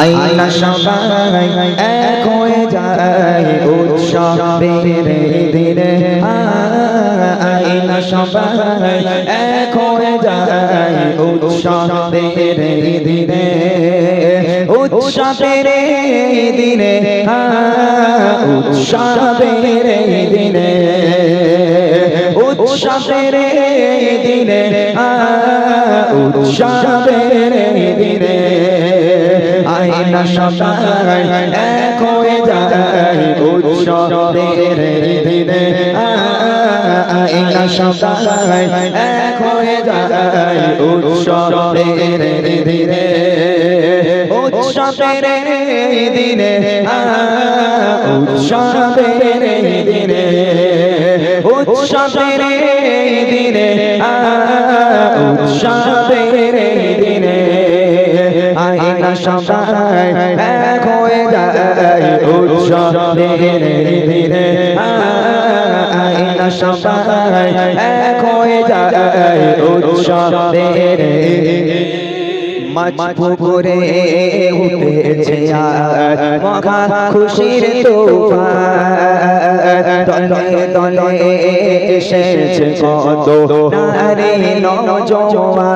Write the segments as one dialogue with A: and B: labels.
A: আইনা সবাই এক হয়ে যায় উৎসবের দিনে আইনা সবাই এক হয়ে যায় উৎসবের দিনে উৎসবের দিনে উৎসবের দিনে উৎসবের দিনে উৎসবের দিনে আইনা সবাই এক হয়ে যায় উৎসবের দিনে আইনা সবাই এক হয়ে যায় উৎসবের দিনে উৎসবের দিনে উৎসবের দিনে উৎসবের দিনে উৎসবের দিনে আইনা সবাই এক হয়ে যায় উৎসবের দিনে আইনা সবাই এক হয়ে যায় উৎসবের মাছ পুকুরে উঠেছে আজ মহা খুশির তুফান দলে দলে এসেছে কত নারী নওজোয়ান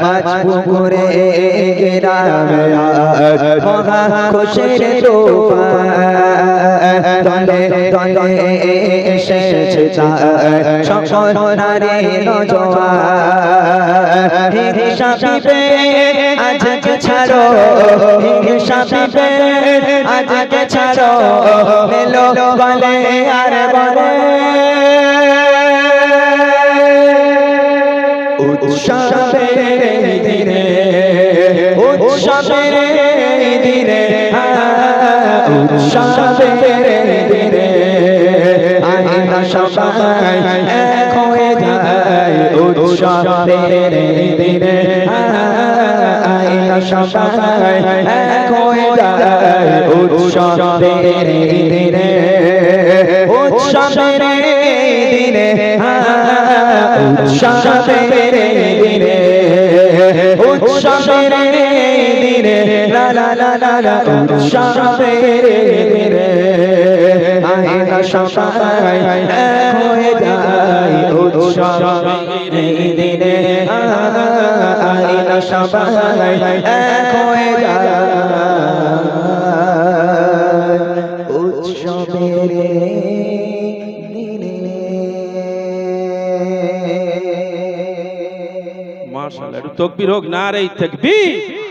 A: মাছ পুকুরে গ্রামে আজ মহা খুশির তুফান দলে দলে এসেছে সকল নারী নওজোয়ান হিসাবে আজকে ছাড়ো হিসাবে আজকে ছাড়ো মেলো বলে আর বলে উৎসবের দিনে উৎসবের দিনে উৎসবের দিনে আইনা সবাই এক হয়ে যায় উৎসবের দিনে আইনা সবাই এক হয়ে যায় উৎসবের দিনে উৎসবের দিনে উৎসবের দিনে উৎসবের দিনে লা লা লা লা লা উৎসবের দিনে আইনা সবাই এক হয়ে যায় উৎসবের দিনে আইনা সবাই এক হয়ে যায় উৎসবের দিনে
B: মাশাআল্লাহ একটু তাকবীর হোক নারে তাকবীর